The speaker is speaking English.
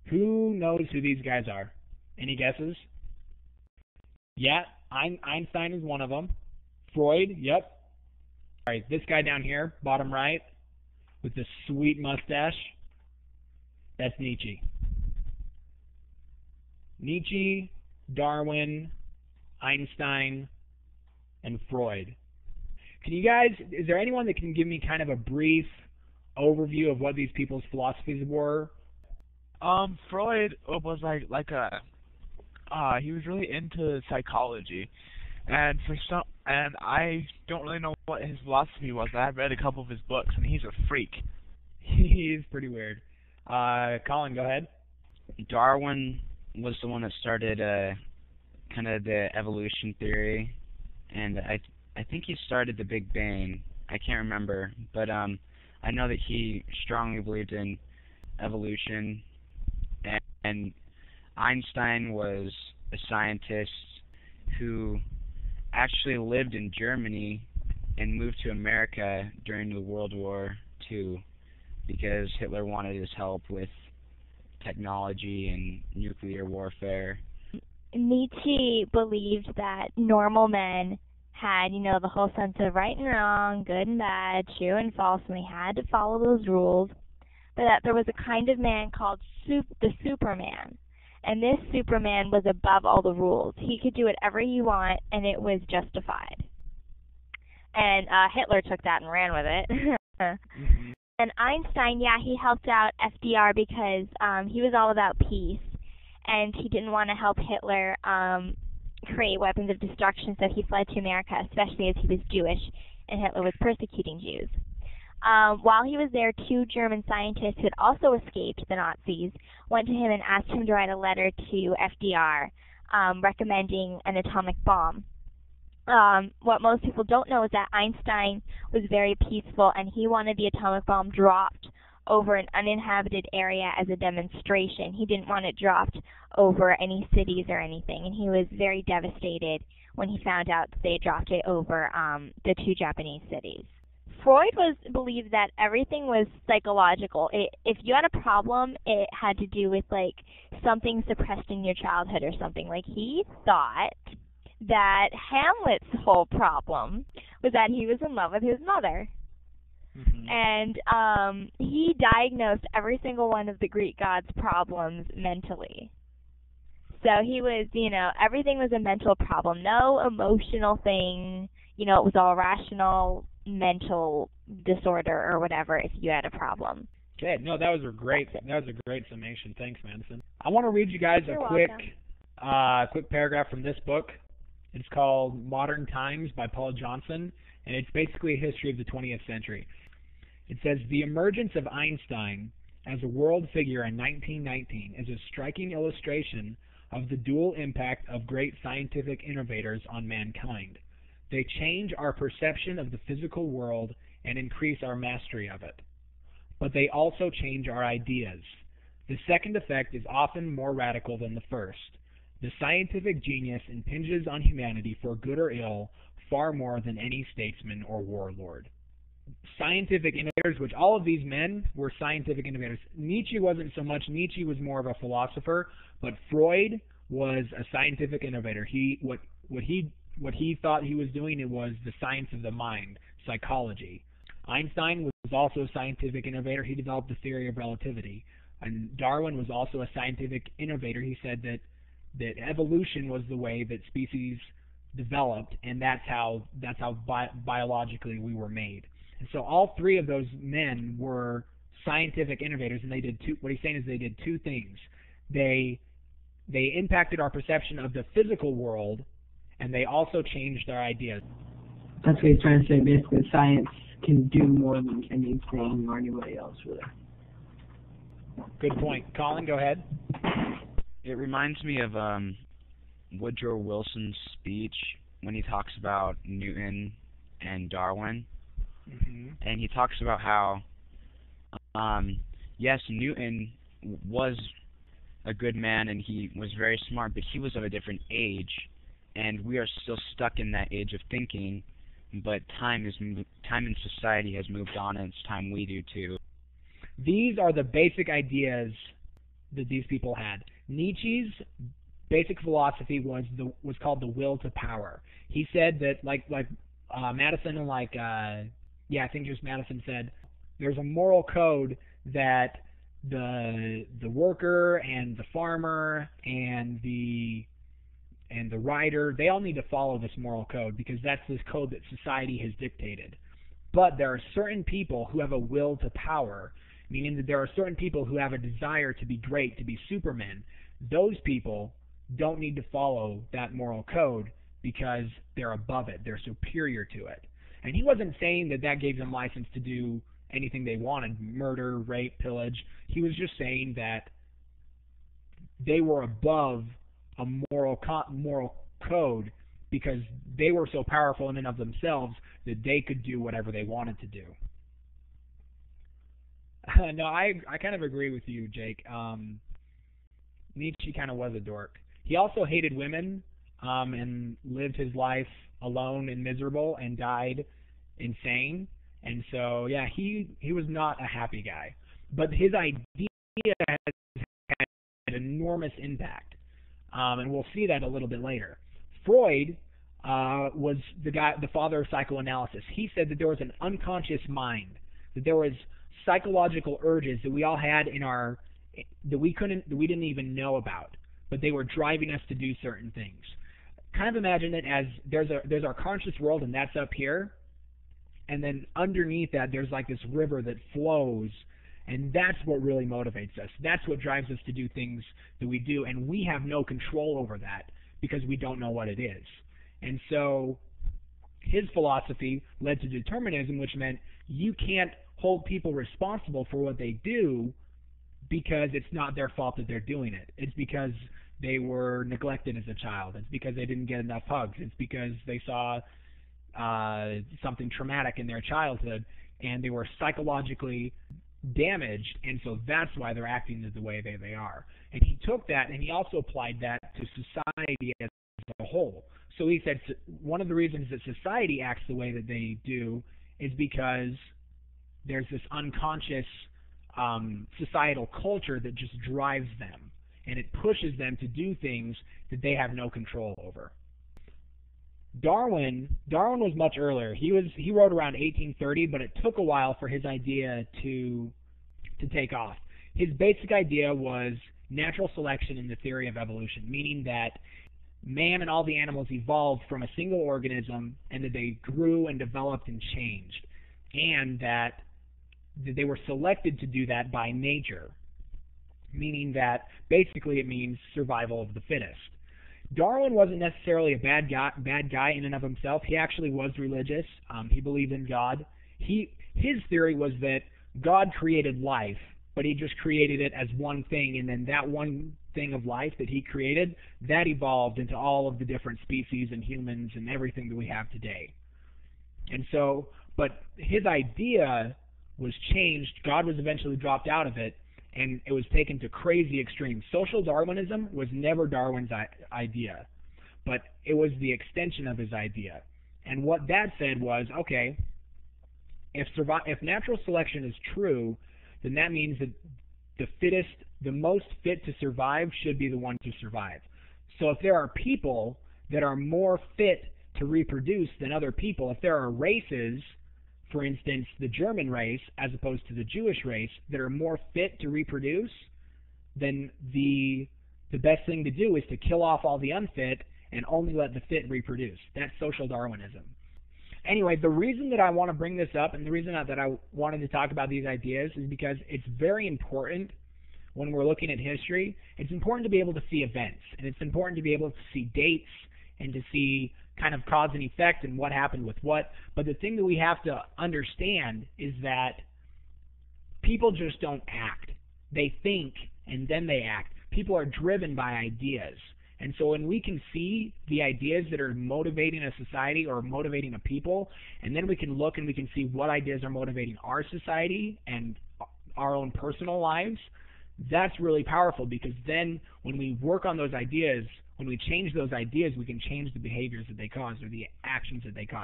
Who knows who these guys are? Any guesses? Yeah, Einstein is one of them. Freud, yep. All right, this guy down here, bottom right, with the sweet mustache, that's Nietzsche. Nietzsche, Darwin, Einstein, and Freud. Can you guys, is there anyone that can give me kind of a brief overview of what these people's philosophies were? Freud was he was really into psychology, and I don't really know what his philosophy was. I've read a couple of his books, and he's a freak. He's pretty weird. Colin, go ahead. Darwin was the one that started kind of the evolution theory, and I think he started the Big Bang. I can't remember, but I know that he strongly believed in evolution. And Einstein was a scientist who actually lived in Germany and moved to America during the World War II because Hitler wanted his help with technology and nuclear warfare. Nietzsche believed that normal men had, the whole sense of right and wrong, good and bad, true and false, and they had to follow those rules, but that there was a kind of man called the Superman. And this Superman was above all the rules. He could do whatever he wanted, and it was justified. And Hitler took that and ran with it. Mm-hmm. And Einstein, he helped out FDR because he was all about peace, and he didn't want to help Hitler create weapons of destruction, so he fled to America, especially as he was Jewish, and Hitler was persecuting Jews. While he was there, 2 German scientists who had also escaped the Nazis went to him and asked him to write a letter to FDR recommending an atomic bomb. What most people don't know is that Einstein was very peaceful, and he wanted the atomic bomb dropped over an uninhabited area as a demonstration. He didn't want it dropped over any cities or anything, and he was very devastated when he found out that they dropped it over the 2 Japanese cities. Freud believed that everything was psychological. If you had a problem, it had to do with something suppressed in your childhood or something. He thought that Hamlet's whole problem was that he was in love with his mother. Mm-hmm. And he diagnosed every single one of the Greek gods' problems mentally. So he was, everything was a mental problem. No emotional thing. It was all rational mental disorder or whatever if you had a problem. Okay, no, that was a great summation. Thanks, Madison. I want to read you guys You're a quick paragraph from this book. It's called Modern Times by Paul Johnson, and it's basically a history of the 20th century. It says, the emergence of Einstein as a world figure in 1919 is a striking illustration of the dual impact of great scientific innovators on mankind. They change our perception of the physical world and increase our mastery of it. But they also change our ideas. The second effect is often more radical than the first. The scientific genius impinges on humanity for good or ill far more than any statesman or warlord. Scientific innovators, which all of these men were scientific innovators. Nietzsche wasn't so much. Nietzsche was more of a philosopher, but Freud was a scientific innovator. What he thought he was doing, it was the science of the mind, psychology. Einstein was also a scientific innovator. He developed the theory of relativity. And Darwin was also a scientific innovator. He said that evolution was the way that species developed, and that's how biologically we were made. And so all 3 of those men were scientific innovators, and they did what he's saying is they did 2 things. They impacted our perception of the physical world, and they also changed our ideas. That's what he's trying to say. Basically, science can do more than anything or anybody else, really. Good point. Colin, go ahead. It reminds me of Woodrow Wilson's speech when he talks about Newton and Darwin. Mm-hmm. And he talks about how, yes, Newton was a good man and he was very smart, but he was of a different age, and we are still stuck in that age of thinking, but time in society has moved on, and it's time we do too. These are the basic ideas that these people had. Nietzsche's basic philosophy was called the will to power. He said that like Madison and I think just Madison said, there's a moral code that the worker and the farmer and the writer, they all need to follow this moral code because that's this code that society has dictated. But there are certain people who have a will to power, meaning that there are certain people who have a desire to be great, to be supermen. Those people don't need to follow that moral code because they're above it, they're superior to it. And he wasn't saying that that gave them license to do anything they wanted, murder, rape, pillage. He was just saying that they were above a moral code because they were so powerful in and of themselves that they could do whatever they wanted to do. No, I kind of agree with you, Jake. Nietzsche kind of was a dork. He also hated women and lived his life alone and miserable and died insane. And so, yeah, he was not a happy guy. But his idea has had an enormous impact. And we'll see that a little bit later. Freud was the father of psychoanalysis. He said that there was an unconscious mind, that there was psychological urges that we all had that we didn't even know about, but they were driving us to do certain things. Kind of imagine it as there's our conscious world, and that's up here, and then underneath that there's like this river that flows, and that's what really motivates us. That's what drives us to do things that we do, and we have no control over that because we don't know what it is. And so his philosophy led to determinism, which meant you can't hold people responsible for what they do because it's not their fault that they're doing it. It's because they were neglected as a child. It's because they didn't get enough hugs. It's because they saw something traumatic in their childhood and they were psychologically damaged, and so that's why they're acting the way they are. And he took that and he also applied that to society as a whole. So he said one of the reasons that society acts the way that they do is because there's this unconscious societal culture that just drives them, and it pushes them to do things that they have no control over. Darwin was much earlier. He wrote around 1830, but it took a while for his idea to take off. His basic idea was natural selection in the theory of evolution, meaning that man and all the animals evolved from a single organism and that they grew and developed and changed, and that they were selected to do that by nature, meaning that basically it means survival of the fittest. Darwin wasn't necessarily a bad guy in and of himself. He actually was religious. He believed in God. His theory was that God created life, but he just created it as one thing, and then that one thing of life that he created, that evolved into all of the different species and humans and everything that we have today. And so, but his idea was changed. God was eventually dropped out of it, and it was taken to crazy extremes. Social Darwinism was never Darwin's idea, but it was the extension of his idea. And what that said was, okay, if natural selection is true, then that means that the fittest, the most fit to survive should be the one to survive. So if there are people that are more fit to reproduce than other people, if there are races, for instance, the German race as opposed to the Jewish race, that are more fit to reproduce, then the best thing to do is to kill off all the unfit and only let the fit reproduce. That's social Darwinism. Anyway, the reason that I want to bring this up and the reason that I wanted to talk about these ideas is because it's very important when we're looking at history. It's important to be able to see events, and it's important to be able to see dates and to see kind of cause and effect and what happened with what. But the thing that we have to understand is that people just don't act. They think and then they act. People are driven by ideas. And so when we can see the ideas that are motivating a society or motivating a people, and then we can look and we can see what ideas are motivating our society and our own personal lives, that's really powerful, because then when we work on those ideas, when we change those ideas, we can change the behaviors that they cause or the actions that they cause.